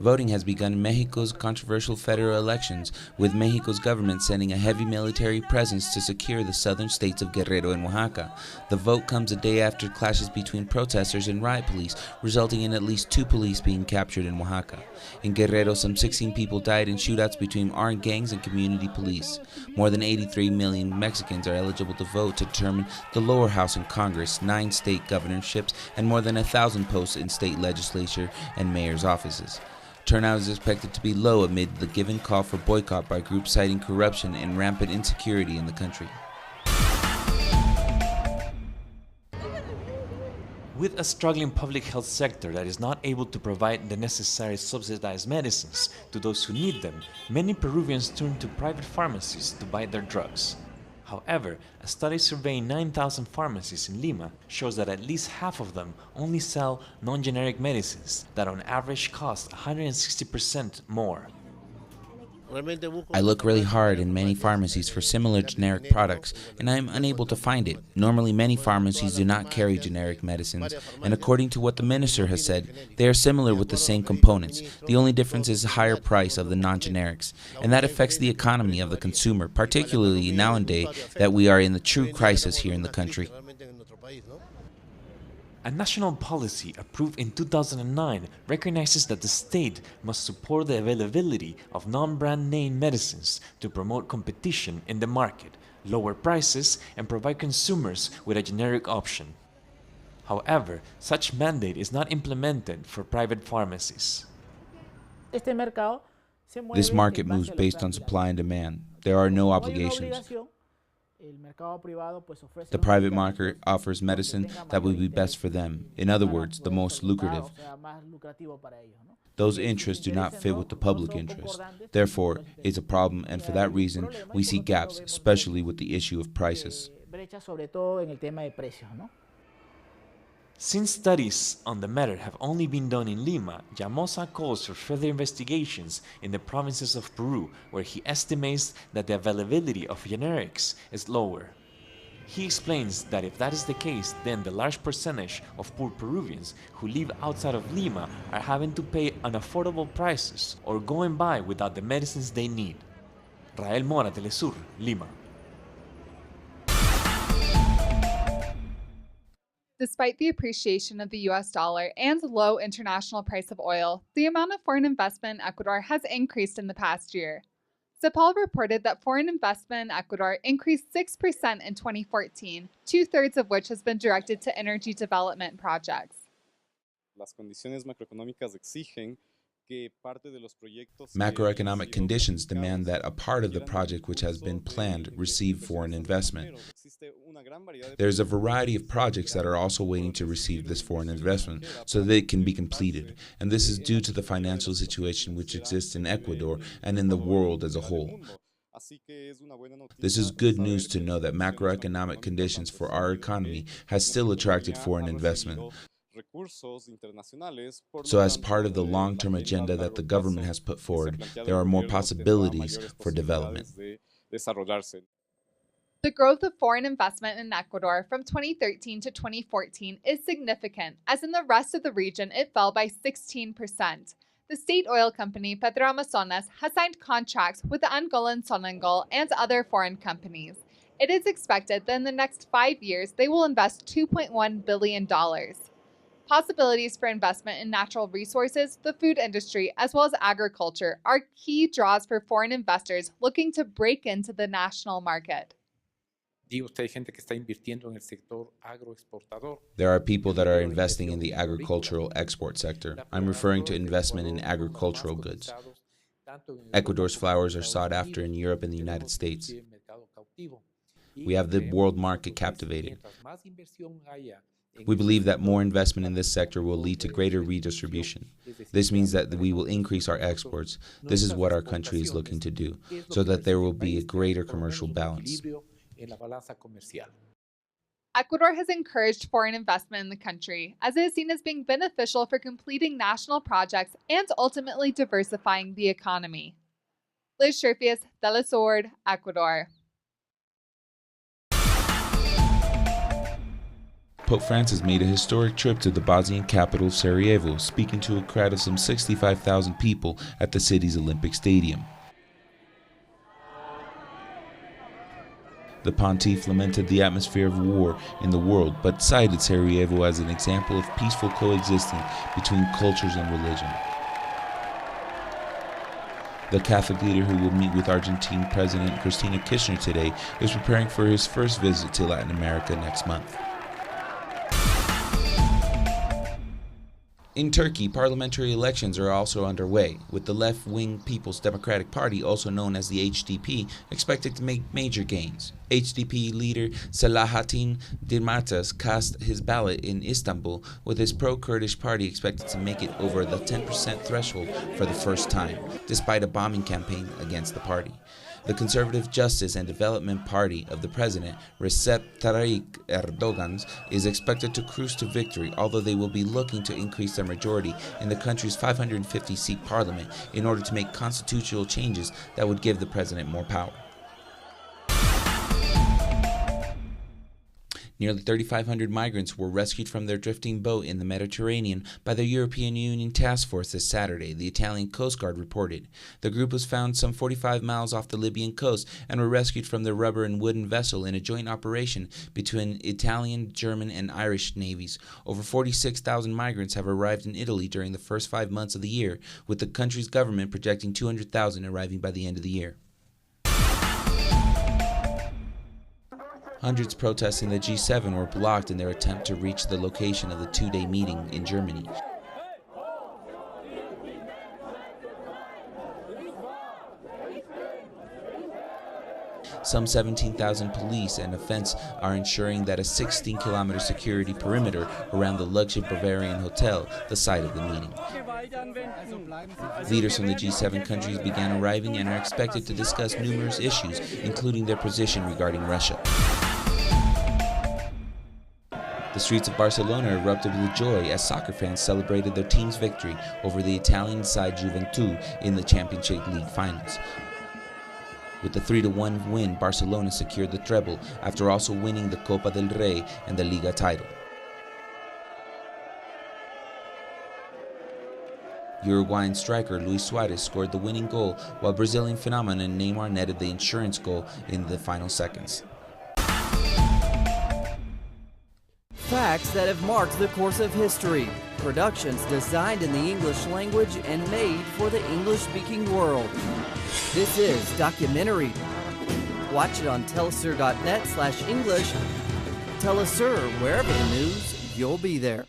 Voting has begun in Mexico's controversial federal elections, with Mexico's government sending a heavy military presence to secure the southern states of Guerrero and Oaxaca. The vote comes a day after clashes between protesters and riot police, resulting in at least 2 police being captured in Oaxaca. In Guerrero, some 16 people died in shootouts between armed gangs and community police. More than 83 million Mexicans are eligible to vote to determine the lower house in Congress, 9 state governorships, and more than 1,000 posts in state legislature and mayor's offices. Turnout is expected to be low amid the given call for boycott by groups citing corruption and rampant insecurity in the country. With a struggling public health sector that is not able to provide the necessary subsidized medicines to those who need them, many Peruvians turn to private pharmacies to buy their drugs. However, a study surveying 9,000 pharmacies in Lima shows that at least half of them only sell non-generic medicines that on average cost 160% more. I look really hard in many pharmacies for similar generic products, and I am unable to find it. Normally, many pharmacies do not carry generic medicines, and according to what the minister has said, they are similar with the same components. The only difference is the higher price of the non-generics, and that affects the economy of the consumer, particularly nowadays that we are in the true crisis here in the country. A national policy approved in 2009 recognizes that the state must support the availability of non-brand name medicines to promote competition in the market, lower prices, and provide consumers with a generic option. However, such mandate is not implemented for private pharmacies. This market moves based on supply and demand. There are no obligations. The private market offers medicine that will be best for them. In other words, the most lucrative. Those interests do not fit with the public interest. Therefore, it's a problem, and for that reason, we see gaps, especially with the issue of prices. Since studies on the matter have only been done in Lima, Llamosa calls for further investigations in the provinces of Peru, where he estimates that the availability of generics is lower. He explains that if that is the case, then the large percentage of poor Peruvians who live outside of Lima are having to pay unaffordable prices or going by without the medicines they need. Rael Mora, Telesur, Lima. Despite the appreciation of the US dollar and low international price of oil, the amount of foreign investment in Ecuador has increased in the past year. CEPAL reported that foreign investment in Ecuador increased 6% in 2014, 2/3 of which has been directed to energy development projects. Macroeconomic conditions demand that a part of the project which has been planned receive foreign investment. There's a variety of projects that are also waiting to receive this foreign investment so that it can be completed, and this is due to the financial situation which exists in Ecuador and in the world as a whole. This is good news to know that macroeconomic conditions for our economy has still attracted foreign investment. So as part of the long-term agenda that the government has put forward, there are more possibilities for development. The growth of foreign investment in Ecuador from 2013 to 2014 is significant, as in the rest of the region it fell by 16%. The state oil company Petroamazonas has signed contracts with the Angolan Sonangol and other foreign companies. It is expected that in the next 5 years they will invest $2.1 billion. Possibilities for investment in natural resources, the food industry, as well as agriculture are key draws for foreign investors looking to break into the national market. There are people that are investing in the agricultural export sector. I'm referring to investment in agricultural goods. Ecuador's flowers are sought after in Europe and the United States. We have the world market captivated. We believe that more investment in this sector will lead to greater redistribution. This means that we will increase our exports. This is what our country is looking to do, so that there will be a greater commercial balance. Ecuador has encouraged foreign investment in the country, as it is seen as being beneficial for completing national projects and ultimately diversifying the economy. Liz Scherfius, Telesur, Ecuador. Pope Francis made a historic trip to the Bosnian capital of Sarajevo, speaking to a crowd of some 65,000 people at the city's Olympic Stadium. The pontiff lamented the atmosphere of war in the world, but cited Sarajevo as an example of peaceful coexistence between cultures and religion. The Catholic leader, who will meet with Argentine President Cristina Kirchner today, is preparing for his first visit to Latin America next month. In Turkey, parliamentary elections are also underway, with the left-wing People's Democratic Party, also known as the HDP, expected to make major gains. HDP leader Selahattin Demirtas cast his ballot in Istanbul, with his pro-Kurdish party expected to make it over the 10% threshold for the first time, despite a bombing campaign against the party. The Conservative Justice and Development Party of the president, Recep Tayyip Erdogan, is expected to cruise to victory, although they will be looking to increase their majority in the country's 550-seat parliament in order to make constitutional changes that would give the president more power. Nearly 3,500 migrants were rescued from their drifting boat in the Mediterranean by the European Union Task Force this Saturday, the Italian Coast Guard reported. The group was found some 45 miles off the Libyan coast and were rescued from their rubber and wooden vessel in a joint operation between Italian, German, and Irish navies. Over 46,000 migrants have arrived in Italy during the first 5 months of the year, with the country's government projecting 200,000 arriving by the end of the year. Hundreds protesting the G7 were blocked in their attempt to reach the location of the two-day meeting in Germany. Some 17,000 police and defense are ensuring that a 16-kilometer security perimeter around the luxury Bavarian hotel, the site of the meeting. Leaders from the G7 countries began arriving and are expected to discuss numerous issues, including their position regarding Russia. The streets of Barcelona erupted with joy as soccer fans celebrated their team's victory over the Italian side Juventud in the Champions League finals. With the 3-1 win, Barcelona secured the treble after also winning the Copa del Rey and the Liga title. Uruguayan striker Luis Suarez scored the winning goal, while Brazilian phenomenon Neymar netted the insurance goal in the final seconds. Facts that have marked the course of history. Productions designed in the English language and made for the English-speaking world. This is Documentary. Watch it on telesur.net/English. Telesur, wherever the news, you'll be there.